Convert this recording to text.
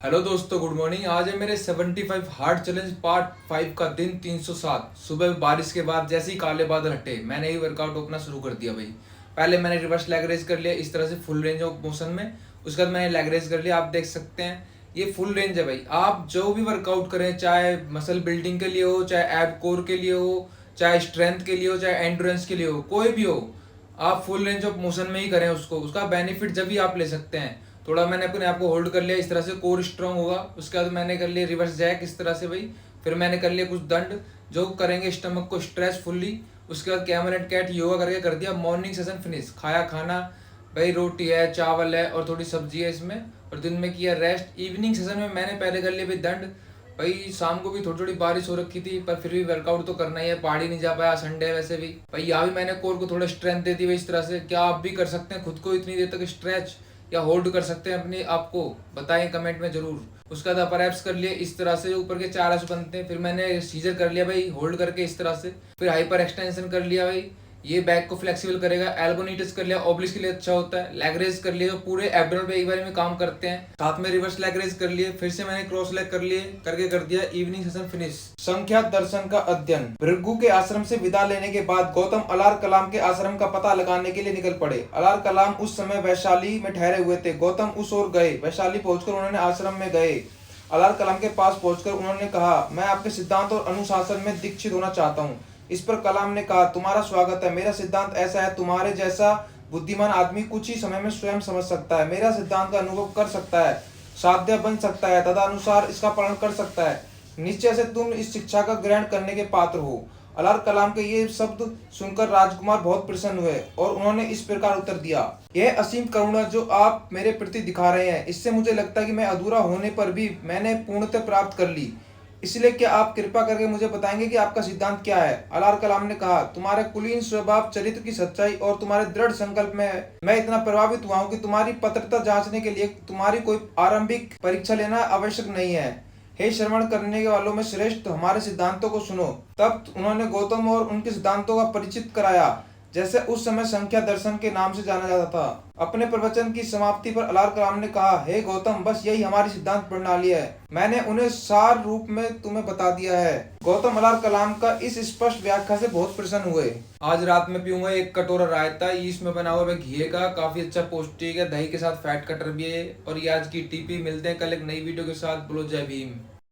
Hello दोस्तों, good morning. आज है मेरे 75 हार्ड चैलेंज पार्ट 5 का दिन 307। सुबह बारिश के बाद जैसे ही काले बादल हटे मैंने ही वर्कआउट अपना शुरू कर दिया भाई। पहले मैंने रिवर्स लेग रेज कर लिया इस तरह से फुल रेंज ऑफ मोशन में। उसके बाद मैंने लेग रेज कर लिया। आप देख सकते हैं ये फुल रेंज है भाई। आप जो भी वर्कआउट करें, चाहे मसल बिल्डिंग के लिए हो, चाहे एब कोर के लिए हो, चाहे स्ट्रेंथ के लिए हो, चाहे एंड्योरेंस के लिए हो, कोई भी हो, आप फुल रेंज ऑफ मोशन में ही करें उसको। उसका बेनिफिट जब भी आप ले सकते हैं। थोड़ा मैंने अपने आप को होल्ड कर लिया इस तरह से, कोर स्ट्रांग होगा। उसके बाद मैंने कर लिया रिवर्स जैक इस तरह से भाई। फिर मैंने कर लिया कुछ दंड जो करेंगे स्टमक को स्ट्रेच फुल्ली। उसके बाद कैमल एंड कैट योगा करके कर दिया। Morning session finish. खाया खाना भाई, रोटी है, चावल है और थोड़ी सब्जी है इसमें। और दिन में किया रेस्ट। इवनिंग सेशन में मैंने पहले कर लिया भाई दंड। भाई शाम को भी थोड़ी थोड़ी बारिश हो रखी थी पर फिर भी वर्कआउट तो करना ही है। पहाड़ी नहीं जा पाया, संडे है वैसे भी भाई। यहाँ भी मैंने कोर को थोड़ा स्ट्रेंथ दे दी भाई इस तरह से। क्या आप भी कर सकते हैं खुद को इतनी देर तक स्ट्रेच या होल्ड कर सकते हैं अपने आप को? बताएं कमेंट में जरूर। उसका बाद अपर एप्स कर लिए इस तरह से, ऊपर के 4 एप्स बनते हैं। फिर मैंने सीजर कर लिया भाई होल्ड करके इस तरह से। फिर हाइपर एक्सटेंशन कर लिया भाई, ये बैक को फ्लेक्सिबल करेगा। एल्बो नी टच कर लिया, ऑब्लिक्स के लिए अच्छा होता है। लेग रेज कर लिए जो पूरे एब्डोमेन पे एक बार में काम करते हैं। साथ में रिवर्स लेग रेज कर लिए। फिर से मैंने क्रॉस लेग कर लिए, करके कर दिया इवनिंग सेशन फिनिश। संख्या दर्शन का अध्ययन। भृगु के आश्रम से विदा लेने के बाद गौतम अलार कलाम के आश्रम का पता लगाने के लिए निकल पड़े। अलार कलाम उस समय वैशाली में ठहरे हुए थे। गौतम उस ओर गए। वैशाली पहुंचकर उन्होंने आश्रम में गए। अलार कलाम के पास पहुंचकर उन्होंने कहा, मैं आपके सिद्धांत और अनुशासन में दीक्षित होना चाहता हूँ। इस पर कलाम ने कहा, तुम्हारा स्वागत है। मेरा सिद्धांत ऐसा है, तुम्हारे जैसा बुद्धिमान आदमी कुछ ही समय में स्वयं समझ सकता है, मेरा सिद्धांत का अनुभव कर सकता है, साध्य बन सकता है, तदनुसार इसका पालन कर सकता है। निश्चय से तुम इस शिक्षा का ग्रहण करने के पात्र हो। अलार कलाम के ये शब्द सुनकर राजकुमार बहुत प्रसन्न हुए और उन्होंने इस प्रकार उत्तर दिया, यह असीम करुणा जो आप मेरे प्रति दिखा रहे हैं, इससे मुझे लगता है कि मैं अधूरा होने पर भी मैंने पूर्णता प्राप्त कर ली। इसलिए क्या आप कृपा करके मुझे बताएंगे कि आपका सिद्धांत क्या है? अलार कलाम ने कहा, तुम्हारे कुलीन स्वभाव, चरित्र की सच्चाई और तुम्हारे दृढ़ संकल्प में मैं इतना प्रभावित हुआ हूँ कि तुम्हारी पात्रता जांचने के लिए तुम्हारी कोई आरंभिक परीक्षा लेना आवश्यक नहीं है। हे श्रवण करने वालों में श्रेष्ठ, हमारे सिद्धांतों को सुनो। तब उन्होंने गौतम और उनके सिद्धांतों का परिचित कराया, जैसे उस समय संख्या दर्शन के नाम से जाना जाता था। अपने प्रवचन की समाप्ति पर अलार कलाम ने कहा, हे गौतम, बस यही हमारी सिद्धांत प्रणाली है। मैंने उन्हें सार रूप में तुम्हें बता दिया है। गौतम अलार कलाम का इस स्पष्ट व्याख्या से बहुत प्रसन्न हुए। आज रात में पीऊंगा 1 कटोरा रायता, इसमें बना हुआ है घी का, काफी अच्छा पौष्टिक है। दही के साथ फैट कटर भी है। और ये आज की टीपी। मिलते हैं कल एक नई वीडियो के साथ। बोलो जय भीम।